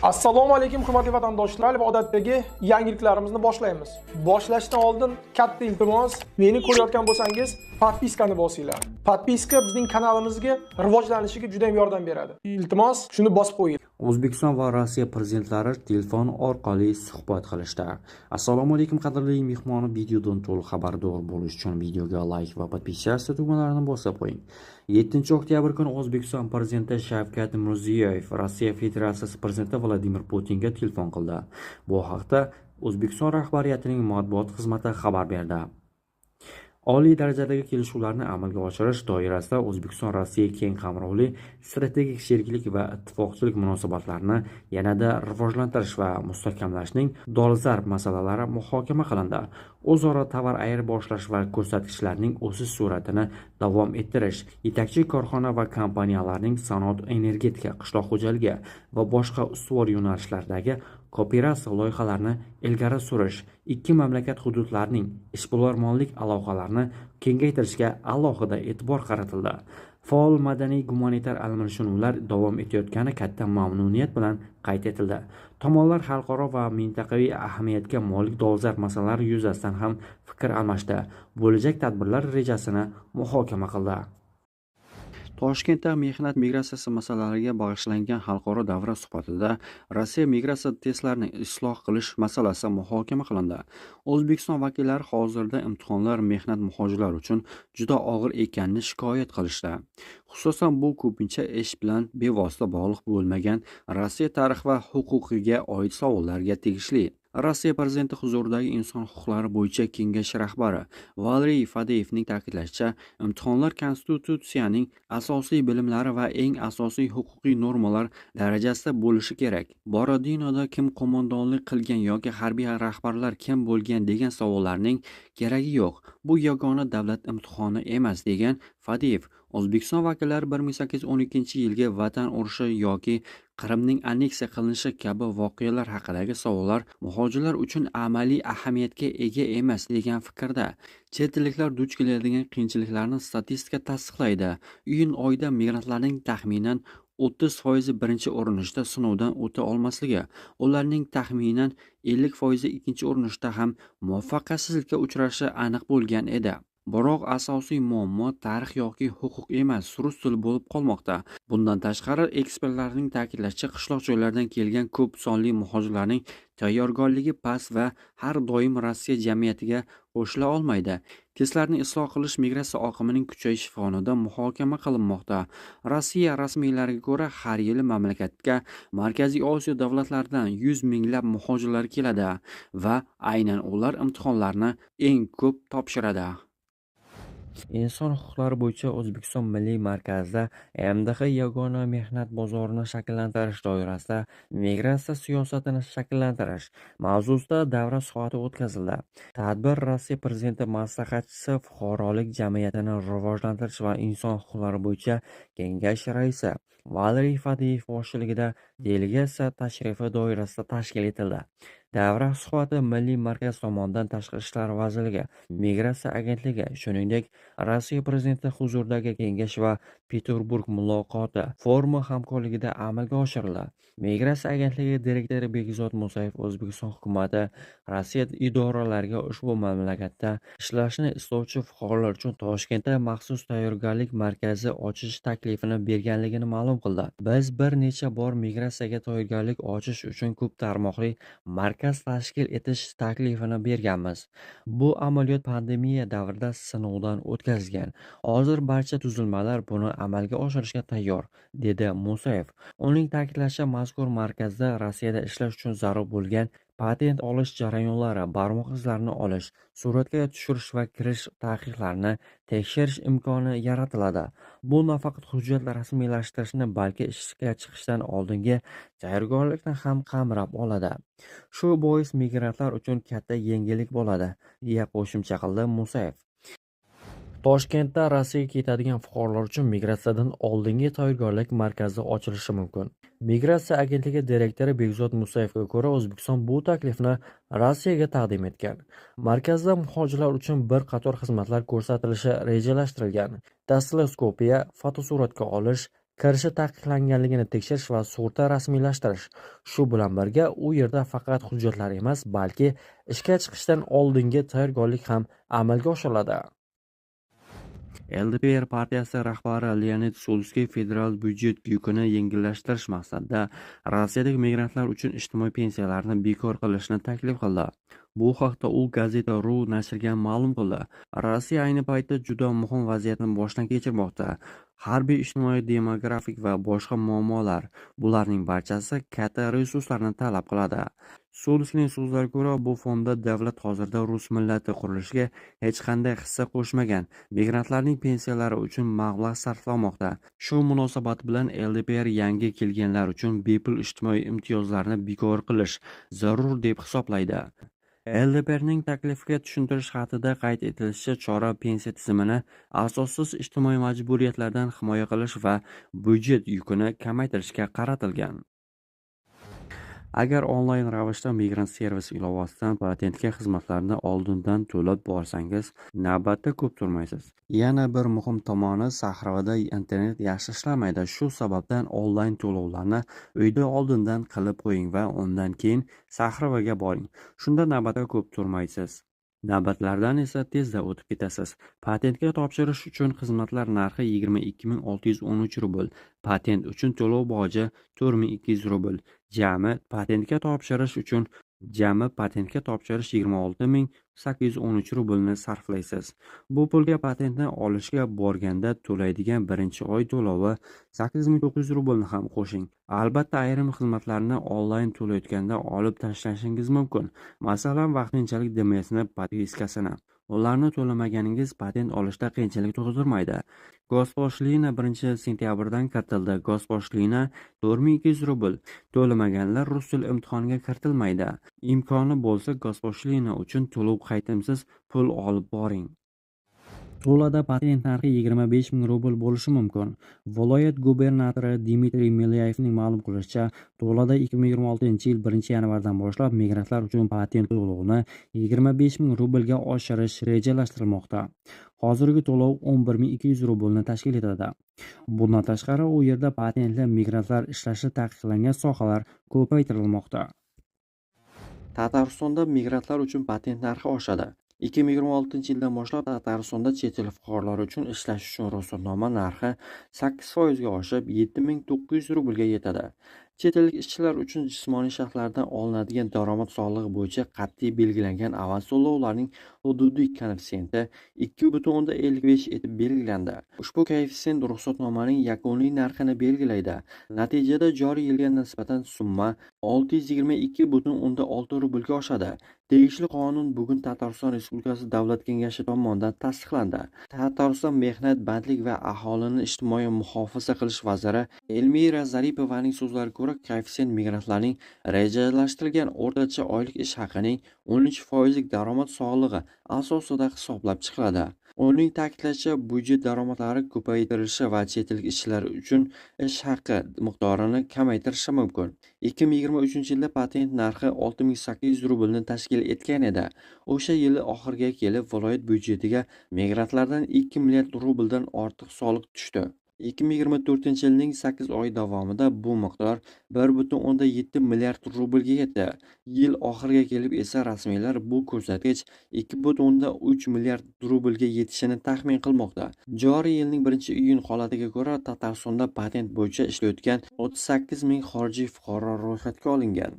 Assalomu alaykum hurmatli vatandoshlar va odatdagi yangiliklarimizni boshlaymiz. Boshlashdan oldin katta iltimos, meni ko'rayotgan bo'lsangiz, podpiskani bosinglar. Podpiska bizning kanalimizga rivojlanishiga juda ham yordam beradi. Iltimos, shuni bosib qo'ying. O'zbekiston va Rossiya prezidentlari telefon orqali suhbat qilishdi. Assalomu alaykum qadrli mehmon, videodan to'liq xabardor bo'lish uchun videoga like va podpiskatsiya tugmalarini bosib qo'ying. 7-oktyabr kuni O'zbekiston prezidenti Shavkat Mirziyoyev Rossiya Federatsiyasi prezidenti Vladimir Putinga telefon qildi. Bu haqda O'zbekiston rahbariyatining matbuot xizmati xabar berdi. Oliy darajadagi kelishuvlarni amalga oshirish doirasida O'zbekiston-Rossiya keng qamrovli strategik sheriklik va ittifoqchilik munosabatlarini yanada rivojlantirish va mustahkamlashning dolzarb masalalari muhokama qilindi. O'zaro tovar ayirboshlash va ko'rsatkichlarning o'sish sur'atini davom ettirish, yetakchi korxona va kompaniyalarning sanoat, energetika, qishloq xo'jaligi va boshqa ustuvor yo'nalishlardagi kooperatsiya loyihalarini ilgari surish, ikki mamlakat hududlarining ishbilarmonlik aloqalarini kengaytirishga alohida e'tibor qaratildi. Faol madaniy-gumanitar almashinuvlar davom etayotgani katta mamnuniyat bilan qayd etildi. Tomonlar xalqaro va mintaqaviy ahamiyatga molik dolzarb masalalar yuzasidan ham fikr almashdi. Bo'lajak tadbirlar rejasini muhokama qildi. Toshkentda mehnat migratsiyasi masalalariga bag'ishlangan xalqaro davra suhbatida Rossiya migratsiya testlarini isloh qilish masalasi muhokama qilindi. O'zbekiston vakillari hozirda imtihonlar mehnat muhojirlari uchun juda og'ir ekanini shikoyat qilishdi. Xususan, bu ko'pincha ish bilan bevosita bog'liq bo'lmagan Rossiya tarixi va huquqiga oid savollarga tegishli. Rossiya prezidenti huzuridagi inson huquqlari bo'yicha kengash rahbari Valeriy Fadeyevning ta'kidlashicha, imtihonlar konstitutsiyaning asosiy bilimlari va eng asosiy huquqiy normalar darajasida bo'lishi kerak. Borodinoda kim qo'mondonlik qilgan yoki harbiy rahbarlar kim bo'lgan degan savollarning keragi yo'q. Bu yagona davlat imtihoni emas, degan Fadeyev. O'zbekiston vakillari 1812-yilgi Vatan urushi yoki Qrimning anneksiya qilinishi kabi voqealar haqidagi savollar muhojirlar uchun amaliy ahamiyatga ega emas degan fikrda. Chet elliklar duch keladigan qiyinchiliklarni statistika tasdiqlaydi. Iyun oyida migrantlarning taxminan 30% birinchi urinishda sinovdan o'ta olmasligi, ularning taxminan 50% ikkinchi urinishda ham muvaffaqiyatsizlikka uchrashi aniq bo'lgan edi. Biroq asosiy muammo tarix yoki huquq emas, rus tili bo'lib qolmoqda. Bundan tashqari, ekspertlarning ta'kidlashicha, qishloq joylardan kelgan ko'p sonli muhojirlarning tayyorgarligi past va har doim Rossiya jamiyatiga qo'shila olmaydi. Testlarni isloh qilish migratsiya oqimining kuchayishi fonida muhokama qilinmoqda. Rossiya rasmiylariga ko'ra, har yili mamlakatga Markaziy Osiyo davlatlaridan 100 minglab muhojirlar keladi va aynan ular imtihonlarni eng ko'p topshiradi. Inson huquqlari bo'yicha O'zbekiston Milliy markazida MDH yagona mehnat bozorini shakllantirish doirasida migratsiya siyosatini shakllantirish mavzusida davra suhbati o'tkazildi. Tadbir Rossiya prezidenti maslahatchisi, fuqarolik jamiyatini rivojlantirish va inson huquqlari bo'yicha kengash raisi Valeriy Fadeyev boshchiligida delegatsiya tashrifi doirasida tashkil etildi. Davra suhbati Milliy markaz tomonidan Tashqi ishlar vazirligi, Migratsiya agentligi, shuningdek Rossiya prezidenti huzuridagi kengash va Peterburg muloqoti forumi hamkorligida amalga oshirildi. Migratsiya agentligi direktori Begzod Musayev O'zbekiston hukumati Rossiya idoralariga ushbu mamlakatda ishlashni istovchi fuqarolar uchun Toshkentda maxsus tayyorgarlik markazi ochish taklifini berganligini ma'lum qildi. Biz bir necha bor migratsiyaga tayyorgarlik ochish uchun ko'p tarmoqli markaz tashkil etish taklifini berganmiz. Bu amaliyot pandemiya davrida sinovdan o'tkazilgan. Hozir barcha tuzilmalar buni amalga oshirishga tayyor, dedi Musayev. Uning ta'kidlashicha, mazkur markazda Rossiyada ishlash uchun zarur bo'lgan patent olish jarayonlari, barmoq izlarini olish, suratga tushirish va kirish taqiqlarini tekshirish imkoni yaratiladi. Bu nafaqat hujjat rasmiylashtirishni, balki ishga chiqishdan oldingi tayyorgarlikni ham qamrab oladi. Shu bois migrantlar uchun katta yengillik bo'ladi, deya qo'shimcha qildi Musayev. Toshkentda Rossiyaga ketadigan fuqarolar uchun migratsiyadan oldingi tayyorgarlik markazi ochilishi mumkin. Migratsiya agentligi direktori Begzod Musayevga ko'ra, O'zbekiston bu taklifni Rossiyaga taqdim etgan. Markazda muhojirlar uchun bir qator xizmatlar ko'rsatilishi rejalashtirilgan. Dastiloskopiya, fotosuratga olish, kirishi taqiqlanganligini tekshirish va sug'urta rasmiylashtirish. Shu bilan birga u yerda faqat hujjatlar emas, balki ishga chiqishdan oldingi tayyorgarlik ham amalga oshiriladi. LDPR partiyasi rahbari Leonid Slutskiy federal byudjet yukini yengillashtirish maqsadida Rossiyadagi migrantlar uchun ijtimoiy pensiyalarni bekor qilishni taklif qildi. Bu haqda u Gazeta.ru nashriga ma'lum qildi. Rossiya ayni paytda juda muhim vaziyatni boshdan kechirmoqda. Harbiy, ijtimoiy, demografik va boshqa muammolar, bularning barchasi katta resurslarni talab qiladi. Slutskiyning so'zlariga ko'ra, bu fonda davlat hozirda rus millati qurilishiga hech qanday hissa qo'shmagan migrantlarning pensiyalari uchun mablag' sarflamoqda. Shu munosabat bilan LDPR yangi kelganlar uchun bepul ijtimoiy imtiyozlarni bekor qilish zarur deb hisoblaydi. LDPRning taklifiga tushuntirish xatida qayd etilishicha, chora pensiya tizimini asossiz ijtimoiy majburiyatlardan himoya qilish va byudjet yukini kamaytirishga qaratilgan. Agar onlayn ravishda migrant servis ilovasidan patentga xizmatlarni oldindan to'lab borsangiz, navbatda ko'p turmaysiz. Yana bir muhim tomoni, Sahroda internet yaxshi ishlamaydi. Shu sababdan onlayn to'lovlarni uyda oldindan qilib qo'ying va undan keyin Sahrovaga boring. Shunda navbatda ko'p turmaysiz. Navbatlardan esa tezda o'tib ketasiz. Patentga topshirish uchun xizmatlar narxi 22.613 rubl, patent uchun to'lov boji 4.200 rubl. Jami patentga topshirish 26.813 rublni sarflaysiz. Bu pulga patentni olishga borganda to'laydigan birinchi oy to'lovi 8.900 rublni ham qo'shing. Albatta, ayrim xizmatlarni onlayn to'layotganda olib tashlashingiz mumkin. Masalan, vaqtinchalik DMSni podpiskasini. Ularni to'lamaganingiz patent olishda qiyinchilik tug'dirmaydi. Gosposhlina 1-sentyabrdan kiritildi. Gosposhlina 4200 rubl. To'lamaganlar rus tili imtihoniga kiritilmaydi. Imkoni bo'lsa, gosposhlina uchun to'lov qaytimsiz pul olib boring. Tuvada patent narxi 25.000 rubl bo'lishi mumkin. Viloyat gubernatori Dmitriy Milyayevning ma'lum qilishicha, Tuvada 2026-yil 1-yanvardan boshlab migrantlar uchun patent to'lovini 25.000 rublga oshirish rejalashtirilmoqda. Hozirgi to'lov 11.200 rublni tashkil etadi. Bundan tashqari, u yerda patentli migrantlar ishlashi taqiqlangan sohalar ko'paytirilmoqda. Tataristonda migrantlar uchun patent narxi oshadi. 2026-yildan boshlab Tataristonda chet el fuqarolari uchun ishlash uchun ruxsatnoma narxi 8% ga oshib 7.900 rublga yetadi. Chet ellik ishchilar uchun jismoniy shaxslardan olinadigan daromad solig'i bo'yicha qat'iy belgilangan avans to'lovlarning hududiy koeffitsiyenti 2.55 etib belgilandi. Ushbu koeffitsient ruxsatnomaning yakuniy narxini belgilaydi. Natijada joriy yilga nisbatan summa 622.6 rublga oshadi. Tegishli qonun bugun Tatariston Respublikasi Davlat Kengashi tomonidan tasdiqlandi. Tatariston Mehnat, bandlik va aholini ijtimoiy muhofaza qilish vaziri Elmira Zaripovaning so'zlariga ko'ra, koeffitsient migrantlarning rejalashtirilgan o'rtacha oylik ish haqining 13% daromad solig'i asosida hisoblab chiqiladi. Uning ta'kidlashicha, byudjet daromadlari ko'paytirilishi va chet ellik ishchilar uchun ish haqi miqdorini kamaytirishi mumkin. 2023-yilda patent narxi 6.800 rublni tashkil etgan edi. O'sha yil oxiriga kelib viloyat byudjetiga migrantlardan 2 milliard rubldan ortiq soliq tushdi. 2024-yilning 8 oy davomida bu miqdor 1.7 milliard rublga yetdi. Yil oxiriga kelib esa rasmiylar bu ko'rsatkich 2.3 milliard rublga yetishini taxmin qilmoqda. Joriy yilning 1-iyun holatiga ko'ra Tataristonda patent bo'yicha ishlayotgan 38.000 xorijiy fuqaro ro'yxatga olingan.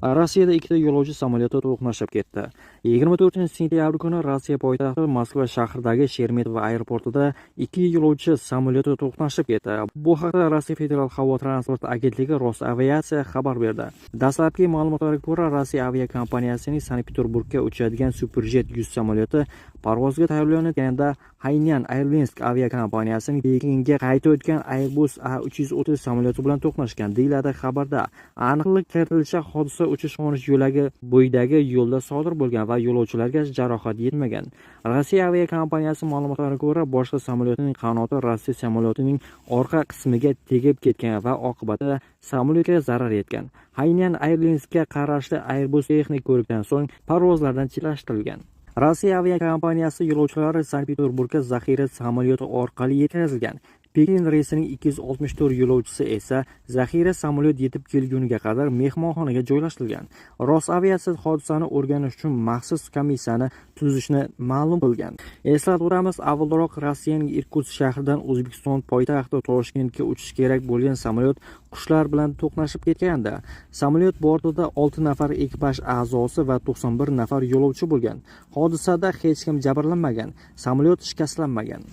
Rossiyada ikkita yo'lovchi samolyoti to'qnashib ketdi. 24-sentyabr kuni Rossiya poytaxti Moskva shahridagi Sheremetyevo aeroportida ikki yo'lovchi samolyoti to'qnashib ketdi. Bu haqda Rossiya Federal havo transport agentligi Rosaviatsiya xabar berdi. Dastlabki ma'lumotlarga ko'ra, Rossiya aviakompaniyasining Sankt-Peterburgga uchadigan Superjet 100 samolyoti parvozga tayyorlanayotganida Hainan Airlines aviakompaniyasining Pekinga qaytayotgan Airbus A330 samolyoti bilan to'qnashgan, deyiladi xabarda. Aniqlik kiritilishicha, hodisa uchish-qo'nish yo'lagi bo'yidagi yo'lda sodir bo'lgan va yo'lovchilarga jarohat yetmagan. Rossiya aviakompaniyasi ma'lumotlariga ko'ra, boshqa samolyotning qanoti Rossiya samolyotining orqa qismiga tegib ketgan va oqibatida samolyotga zarar yetgan. Hainan Airlinesga qarashli Airbus texnik ko'rikdan so'ng parvozlardan chetlashtirilgan. Rossiya aviakompaniyasi yo'lovchilari Sankt-Peterburgga zaxira samolyoti orqali yetkazilgan. Pekin reysining 264 yo'lovchisi esa zaxira samolyot yetib kelguniga qadar mehmonxonaga joylashtirilgan. Rosaviatsiya hodisani o'rganish uchun maxsus komissiyani tuzishni ma'lum qilgan. Eslatib o'tamiz, avvalroq Rossiyaning Irkutsk shahridan O'zbekiston poytaxti Toshkentga uchish kerak bo'lgan samolyot qushlar bilan to'qnashib ketganda, samolyot bortida 6 nafar ekipaj a'zosi va 91 nafar yo'lovchi bo'lgan. Hodisada hech kim jabrlanmagan, samolyot shikastlanmagan.